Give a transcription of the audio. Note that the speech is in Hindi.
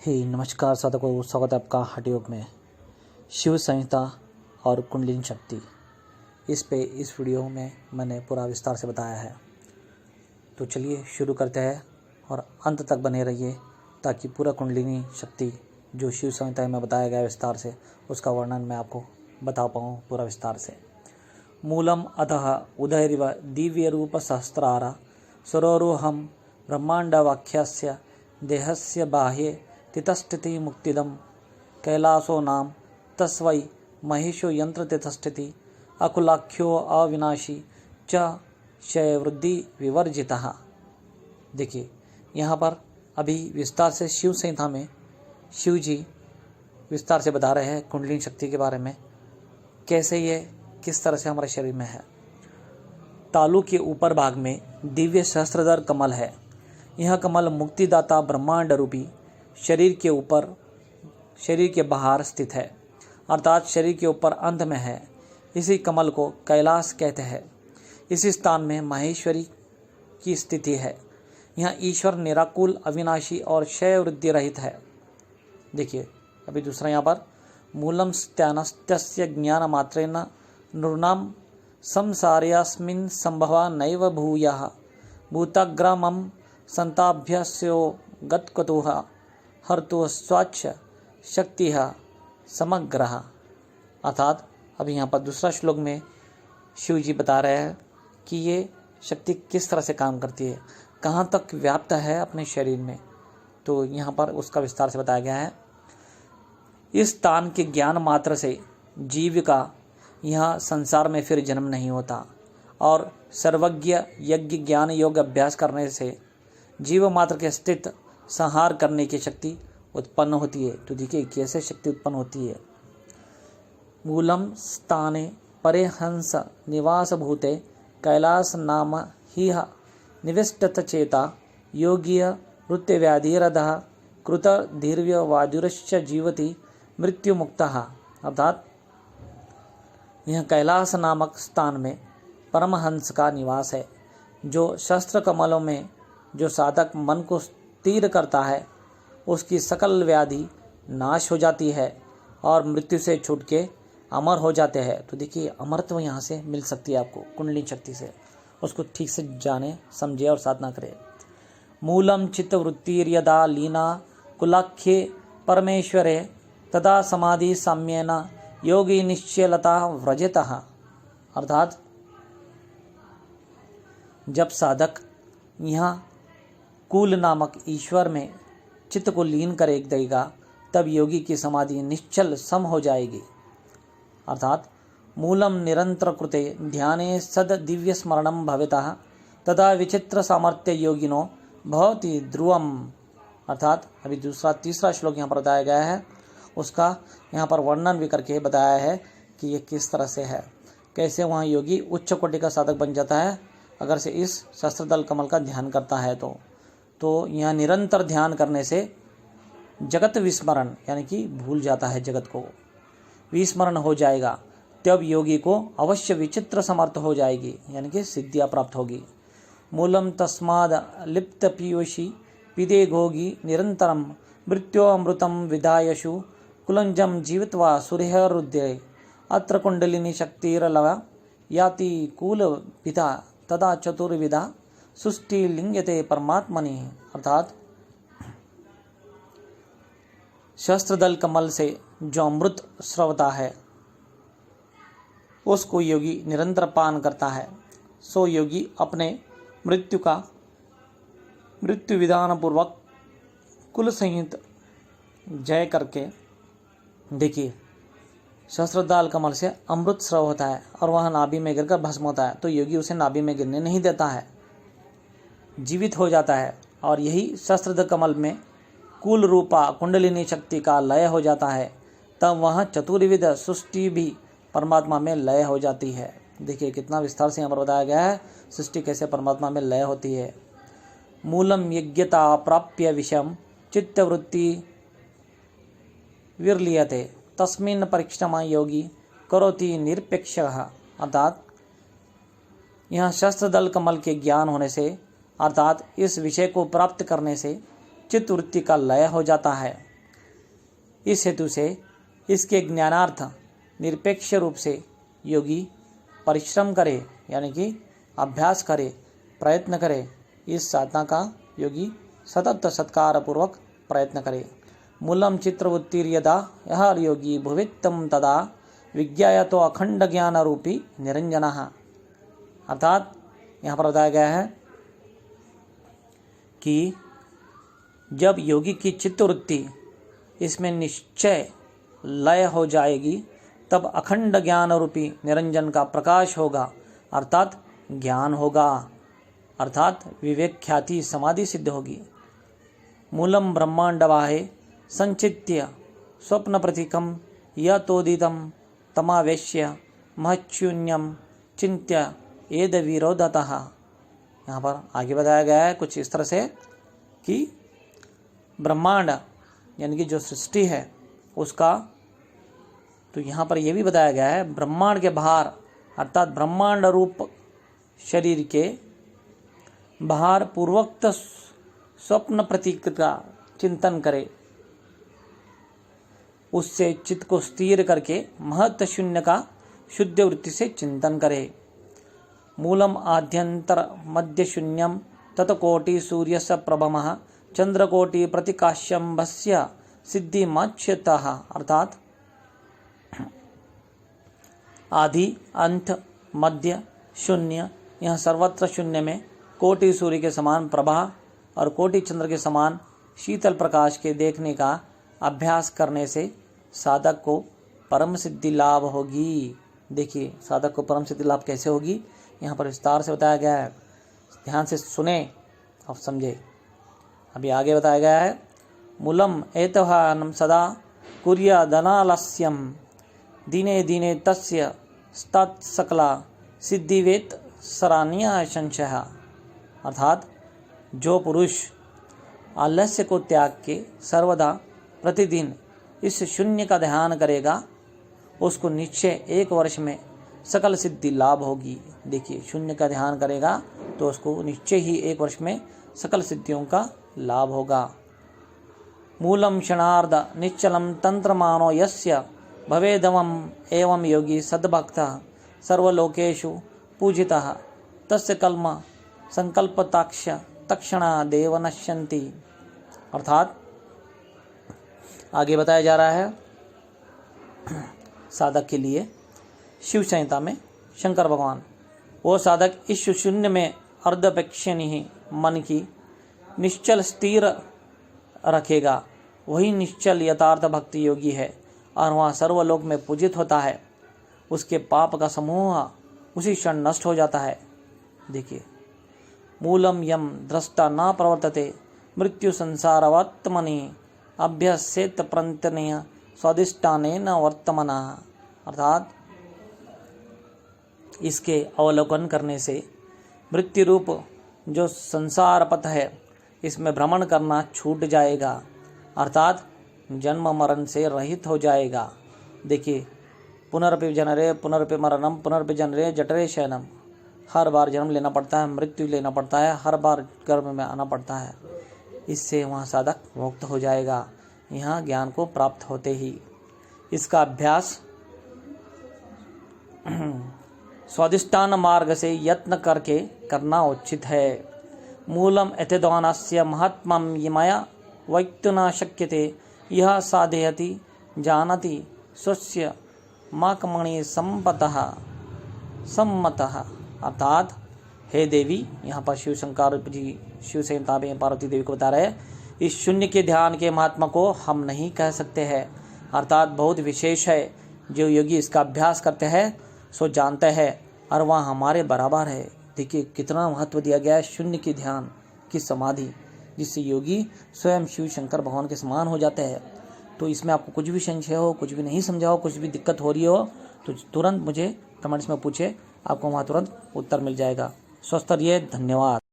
नमस्कार साधकों, स्वागत है आपका हठ योग में। शिव संहिता और कुंडलिनी शक्ति, इस वीडियो में मैंने पूरा विस्तार से बताया है। तो चलिए शुरू करते हैं और अंत तक बने रहिए ताकि पूरा कुंडलिनी शक्ति जो शिव संहिता में बताया गया विस्तार से, उसका वर्णन मैं आपको बता पाऊँ पूरा विस्तार से। मूलम अतः उदयरिव दिव्य रूप सहस्रारा सरोरुहम ब्रह्मांड वाक्यस्य देहस्य बाह्ये तितस्थिति मुक्तिदम कैलासो नाम तस्वै महेशो यंत्र तितस्थिति अकुलाख्यो अविनाशी च क्षय वृद्धि विवर्जितः। देखिए यहाँ पर अभी विस्तार से शिव संहिता में शिव जी विस्तार से बता रहे हैं कुंडलिनी शक्ति के बारे में, कैसे ये किस तरह से हमारे शरीर में है। तालु के ऊपर भाग में दिव्य सहस्त्रधर कमल है। यह कमल मुक्तिदाता ब्रह्मांड रूपी शरीर के ऊपर, शरीर के बाहर स्थित है, अर्थात शरीर के ऊपर अंत में है। इसी कमल को कैलाश कहते हैं। इसी स्थान में महेश्वरी की स्थिति है। यहाँ ईश्वर निराकुल, अविनाशी और क्षय वृद्धि रहित है। देखिए अभी दूसरा यहाँ पर मूलम स्त्यानस्तस्य ज्ञान मात्रेण नृणाम संसार्यास्मिन् संभवा नैव भूयः भूतग्रामं संताभ्यस्यो गत्कतुः हर्तु स्वाच्छ शक्ति समग्र। अर्थात अभी यहाँ पर दूसरा श्लोक में शिव जी बता रहे हैं कि ये शक्ति किस तरह से काम करती है, कहाँ तक व्याप्त है अपने शरीर में। तो यहाँ पर उसका विस्तार से बताया गया है। इस स्थान के ज्ञान मात्र से जीव का यहाँ संसार में फिर जन्म नहीं होता और सर्वज्ञ यज्ञ ज्ञान योग अभ्यास करने से जीव मात्र के स्थित संहार करने की शक्ति उत्पन्न होती है। तो देखिए कैसे शक्ति उत्पन्न होती है। मूलम स्थाने परे हंस निवास भूते कैलास नाम ही निविष्टत चेता योगीय वृत्ति व्याधिरधः कृत दीर्घ वाजुरश्च जीवति मृत्यु मुक्तः। अर्थात यह कैलास नामक स्थान में परमहंस का निवास है, जो शस्त्र कमलों में जो साधक मन को स्थिर करता है उसकी सकल व्याधि नाश हो जाती है और मृत्यु से छूट के अमर हो जाते हैं। तो देखिए अमरत्व यहाँ से मिल सकती है आपको कुंडलिनी शक्ति से। उसको ठीक से जाने, समझे और साधना करें। मूलम चित्त वृत्तिर्यदा लीना कुलाख्ये परमेश्वरे तदा समाधि साम्येन योगी निश्चलता व्रजतः। अर्थात जब साधक यहाँ कुल नामक ईश्वर में चित्त को लीन कर देगा तब योगी की समाधि निश्चल सम हो जाएगी। अर्थात मूलम निरंतर कृते ध्याने सद दिव्य स्मरणम भवेतः तदा विचित्र सामर्थ्य योगिनो भवति ध्रुवम। अर्थात अभी तीसरा श्लोक यहाँ पर बताया गया है, उसका यहाँ पर वर्णन भी करके बताया है कि ये किस तरह से है, कैसे वहाँ योगी उच्च कोटि का साधक बन जाता है अगर से इस सहस्त्रदल कमल का ध्यान करता है। तो यहाँ निरंतर ध्यान करने से जगत विस्मरण यानी कि भूल जाता है, जगत को विस्मरण हो जाएगा। तब योगी को अवश्य विचित्र समर्थ हो जाएगी, यानी कि सिद्धियाँ प्राप्त होगी। मूलम तस्माद लिप्त पीयूषी पिदे घोगी निरंतरम मृत्यो अमृतम विधायशु कुलंजम जीवित्वा सूर्यरुद्रे अत्र कुंडलिनी शक्तिरलव याति कूल पिता तदा चतुर्विधा सुष्टि लिंगते परमात्मनि। अर्थात शस्त्रदल कमल से जो अमृत स्रवता है उसको योगी निरंतर पान करता है। सो योगी अपने मृत्यु विधान पूर्वक कुल संहित जय करके, देखिए शस्त्रदल कमल से अमृत स्रव होता है और वह नाभि में गिरकर भस्म होता है। तो योगी उसे नाभि में गिरने नहीं देता है, जीवित हो जाता है और यही शस्त्रदल कमल में कुल रूपा कुंडलिनी शक्ति का लय हो जाता है। तब वहाँ चतुर्विध सृष्टि भी परमात्मा में लय हो जाती है। देखिए कितना विस्तार से यहाँ पर बताया गया है सृष्टि कैसे परमात्मा में लय होती है। मूलम यज्ञता प्राप्य विषम चित्तवृत्ति विरलीयते तस्मिन् परिक्षमा योगी करोति निरपेक्षः। अर्थात यहाँ शस्त्रदल कमल के ज्ञान होने से, अर्थात इस विषय को प्राप्त करने से चित्तवृत्ति का लय हो जाता है इस हेतु से इसके ज्ञानार्थ निरपेक्ष रूप से योगी परिश्रम करे, यानी कि अभ्यास करे, प्रयत्न करे। इस साधना का योगी सतत सत्कार पूर्वक प्रयत्न करे। मूलम चित्रवृत्तिर्यदा यह योगी भुवित्तम तदा विज्ञाय तो अखंड ज्ञान रूपी निरंजन। अर्थात यहाँ पर बताया गया है कि जब योगी की चित्तवृत्ति इसमें निश्चय लय हो जाएगी तब अखंड ज्ञान रूपी निरंजन का प्रकाश होगा, अर्थात ज्ञान होगा, अर्थात विवेक ख्याति समाधि सिद्ध होगी। मूलम ब्रह्मांड बाहे संचित्य स्वप्न प्रतीकम यतोदितम तमावेश्य महच्छून्यम चिंत्य एद विरोधतः। यहाँ पर आगे बताया गया है कुछ इस तरह से कि ब्रह्मांड यानी कि जो सृष्टि है उसका, तो यहाँ पर यह भी बताया गया है ब्रह्मांड के बाहर, अर्थात ब्रह्मांड रूप शरीर के बाहर पूर्वोक्त स्वप्न प्रतीक का चिंतन करे, उससे चित्त को स्थिर करके महत्व शून्य का शुद्ध वृत्ति से चिंतन करे। मूलम आद्यंतर मध्य शून्यम तत्कोटि सूर्यस्य प्रभमः चंद्रकोटि प्रतिकाश्यम भस्य सिद्धि माच्यतः। अर्थात आदि अंत मध्य शून्य, यह सर्वत्र शून्य में कोटि सूर्य के समान प्रभा और कोटि चंद्र के समान शीतल प्रकाश के देखने का अभ्यास करने से साधक को परम सिद्धि लाभ होगी। देखिए साधक को परम सिद्धि लाभ कैसे होगी, यहाँ पर विस्तार से बताया गया है, ध्यान से सुने और समझे। अभी आगे बताया गया है मूलम एतवानम सदा कुर्यादनालस्यम दिने दिने तस्य तत्सकला सिद्धिवेत सरानीय संशय। अर्थात जो पुरुष आलस्य को त्याग के सर्वदा प्रतिदिन इस शून्य का ध्यान करेगा उसको निश्चय 1 वर्ष में सकल सिद्धि लाभ होगी। देखिए शून्य का ध्यान करेगा तो उसको निश्चय ही 1 वर्ष में सकल सिद्धियों का लाभ होगा। मूलम क्षणार्ध निश्चलम तंत्रमानो यस्य भवेदवम एवं योगी सद्भक्तः सर्वलोकेषु पूजितः तस्य कल्म संकल्पताक्ष तक्षणा देव नश्यन्ति। अर्थात आगे बताया जा रहा है साधक के लिए शिव संहिता में शंकर भगवान, वो साधक इस शून्य में अर्धपेक्षणीय मन की निश्चल स्थिर रखेगा, वही निश्चल यथार्थ भक्ति योगी है और वहाँ सर्वलोक में पूजित होता है। उसके पाप का समूह उसी क्षण नष्ट हो जाता है। देखिए मूलम यम दृष्टा न प्रवर्तते मृत्यु संसारवत्मनि अभ्यसेत प्रंतनीय स्वादिष्टाने न वर्तमना। अर्थात इसके अवलोकन करने से मृत्यु रूप जो संसार पथ है इसमें भ्रमण करना छूट जाएगा, अर्थात जन्म मरण से रहित हो जाएगा। देखिए पुनरपि जनरे पुनरपि मरणम पुनरपि जनरे जठरे शयनम, हर बार जन्म लेना पड़ता है, मृत्यु लेना पड़ता है, हर बार गर्भ में आना पड़ता है। इससे वहाँ साधक मुक्त हो जाएगा यहाँ ज्ञान को प्राप्त होते ही। इसका अभ्यास स्वादिष्टान मार्ग से यत्न करके करना उचित है। मूलम एतद्वानस्य महात्म्यं यमया वक्तुं न शक्यते यह साधयति जानति स्वस्य माकमणि संपतः सम्मतः। अर्थात हे देवी, यहाँ पर शिव शंकर जी शिव संहिता में पार्वती देवी को बता रहे हैं इस शून्य के ध्यान के महात्मा को हम नहीं कह सकते हैं, अर्थात बहुत विशेष है। जो योगी इसका अभ्यास करते हैं सो जानते हैं और वह हमारे बराबर है। देखिए कितना महत्व दिया गया है शून्य की ध्यान की समाधि, जिससे योगी स्वयं शिव शंकर भगवान के समान हो जाते हैं। तो इसमें आपको कुछ भी संशय हो, कुछ भी नहीं समझा हो, कुछ भी दिक्कत हो रही हो तो तुरंत मुझे कमेंट्स में पूछे, आपको वहाँ तुरंत उत्तर मिल जाएगा। स्वस्थ रहिए, धन्यवाद।